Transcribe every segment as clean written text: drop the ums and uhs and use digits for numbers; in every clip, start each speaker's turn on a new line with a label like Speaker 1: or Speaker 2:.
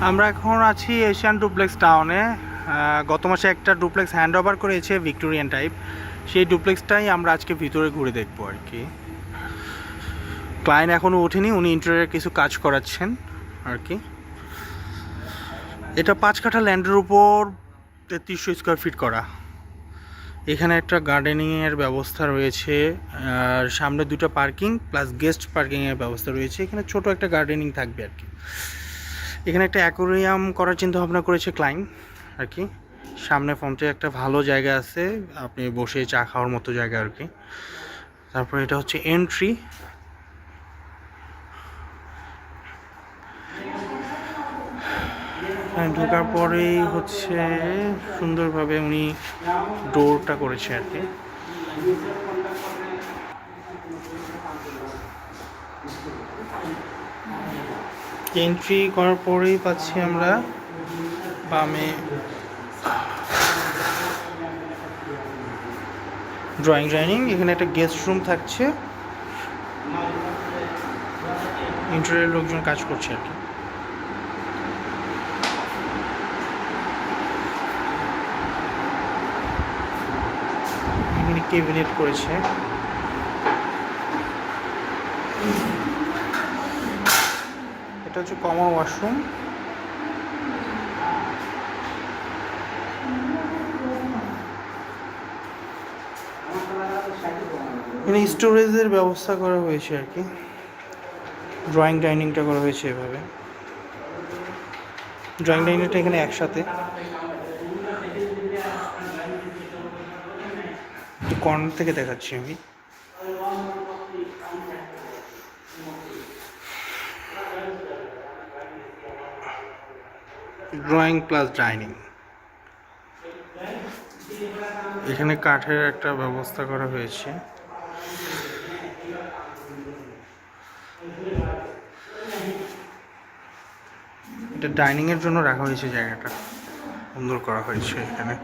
Speaker 1: আমরা এখন আছি এশিয়ান ডুপ্লেক্স টাউনে। গত মাসে একটা ডুপ্লেক্স হ্যান্ড ওভার করেছে ভিক্টোরিয়ান টাইপ, সেই ডুপ্লেক্সটাই আমরা আজকে ভিতরে ঘুরে দেখবো আর কি। ক্লায়েন্ট এখনও ওঠেনি, উনি ইন্টেরিয়রে কিছু কাজ করাচ্ছেন আর কি। এটা 5 কাঠা ল্যান্ডের উপর 3300 স্কোয়ার ফিট করা। এখানে একটা গার্ডেনিংয়ের ব্যবস্থা রয়েছে, আর সামনে দুটো পার্কিং প্লাস গেস্ট পার্কিংয়ের ব্যবস্থা রয়েছে। এখানে ছোট একটা গার্ডেনিং থাকবে আর কি। এখানে একটা অ্যাকোরিয়াম করার চিন্তা ভাবনা করেছে ক্লায়েন্ট আর কি। সামনে ফ্রন্টে একটা ভালো জায়গা আছে, আপনি বসে চা খাওয়ার মতো জায়গা আর কি। তারপরে এটা হচ্ছে এন্ট্রি। ঢোকার পরেই হচ্ছে সুন্দরভাবে উনি ডোরটা করেছে আর কি। এন্ট্রি করার পরেই পাচ্ছি আমরা বামে ড্রয়িং ডাইনিং। এখানে একটা গেস্ট রুম থাকছে, ইন্টেরিয়র লোকজন কাজ করছে আর কি। এখানে ক্যাবিনেট করেছে। এটা হচ্ছে কমন ওয়াশরুম। এখানে স্টোরেজের ব্যবস্থা করা হয়েছে আর কি। ড্রয়িং ডাইনিংটা করা হয়েছে এভাবে। ড্রয়িং ডাইনিংটা এখানে একসাথে। কর্নার থেকে দেখাচ্ছি আমি। Drawing plus dining. এখানে কাঠের একটা ব্যবস্থা করা হয়েছে। এটা ডাইনিং এর জন্য রাখা হয়েছে, জায়গাটা সুন্দর করা হয়েছে এখানে।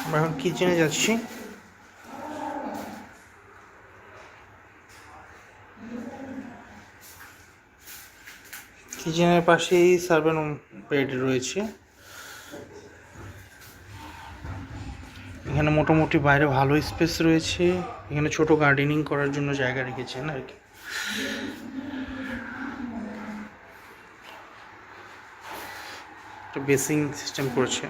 Speaker 1: আমরা এখন কিচেনে যাচ্ছি। কিচেনের পাশেই সার্ভেন্ট বেড রয়েছে। এখানে মোটামুটি বাইরে ভালো স্পেস রয়েছে। এখানে ছোট গার্ডেনিং করার জন্য জায়গা রেখেছেন আর কি। একটা বেসিং সিস্টেম করেছে।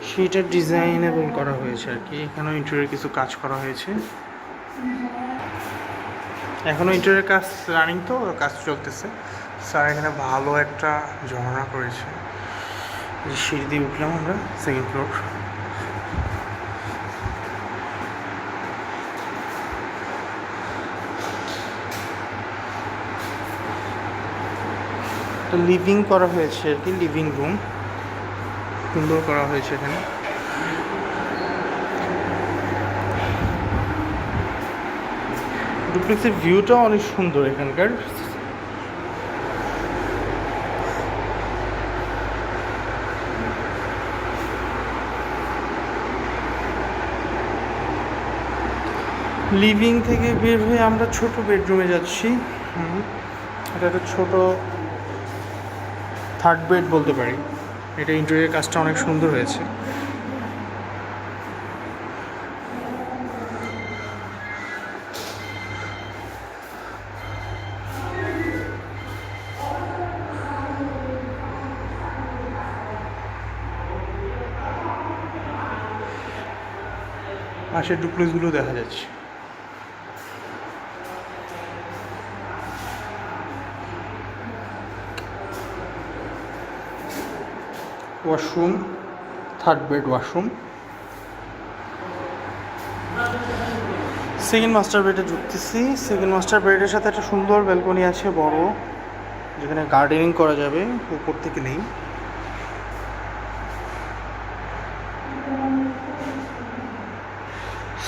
Speaker 1: সেটা ডিজাইনেবল করা হয়েছে আর কি। এখানেও ইন্টেরিয়র কিছু কাজ করা হয়েছে। এখনও ইন্টেরিয়র কাজ রানিং, তো কাজ চলতেছে। স্যার এখানে ভালো একটা ঝর্ণা করেছে। সিঁড়ি দিয়ে উঠলাম আমরা সেকেন্ড ফ্লোর। একটা লিভিং করা হয়েছে আর কি, লিভিং রুম সুন্দর করা হয়েছে এখানে। ডুপ্লেক্সের ভিউটাও অনেক সুন্দর এখানকার। লিভিং থেকে বের হয়ে আমরা ছোট বেডরুমে যাচ্ছি। এটা একটা ছোট থার্ড বেড বলতে পারি। এটা ইন্টেরিয়র কাজটা অনেক সুন্দর হয়েছে। পাশের ডুপ্লেক্সগুলো দেখা যাচ্ছে। Washroom, third bed washroom. Second master বেডে ঢুকতেছি। সেকেন্ড মাস্টার বেডের সাথে একটা সুন্দর ব্যালকনি আছে বড়, যেখানে গার্ডেনিং করা যাবে। উপর থেকে নেই।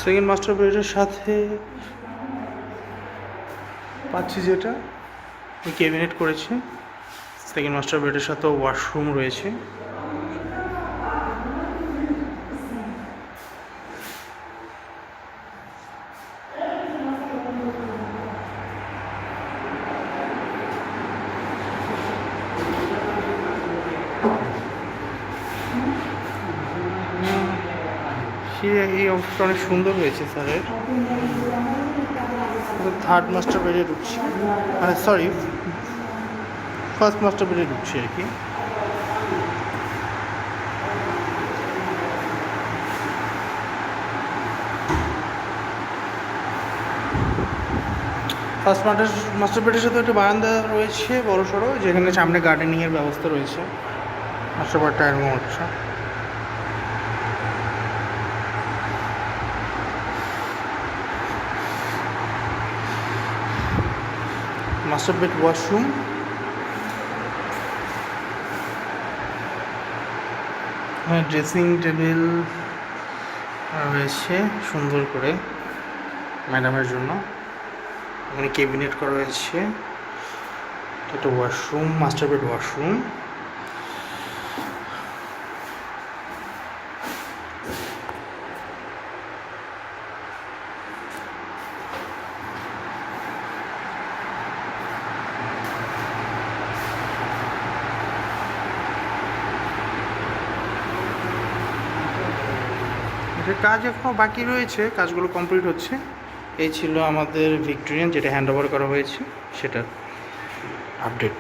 Speaker 1: সেকেন্ড মাস্টার বেডের সাথে পাচ্ছি যেটা ক্যাবিনেট করেছে। সেকেন্ড মাস্টার বেডের সাথেও ওয়াশরুম রয়েছে। এই অবস্থাটা অনেক সুন্দর হয়েছে স্যারের। থার্ড মাস্টার বেডে ঢুকছি, মানে সরি ফার্স্ট মাস্টার বেডে ঢুকছি আর কি। ফার্স্ট মাস্টার বেডের সাথে একটা বারান্দা রয়েছে বড় সড়ো, যেখানে সামনে গার্ডেনিংয়ের ব্যবস্থা রয়েছে। মাস্টার বেডটা এরকম হচ্ছে। মাস্টার বেড ওয়াশরুম, হ্যাঁ ড্রেসিং টেবিল রয়েছে সুন্দর করে ম্যাডামের জন্য। এখানে ক্যাবিনেট করা হয়েছে। একটা ওয়াশরুম, মাস্টার বেড ওয়াশরুম। কাজ এখনও বাকি রয়েছে, কাজগুলো কমপ্লিট হচ্ছে। এই ছিল আমাদের ভিক্টোরিয়ান, যেটা হ্যান্ড ওভার করা হয়েছে সেটার আপডেট।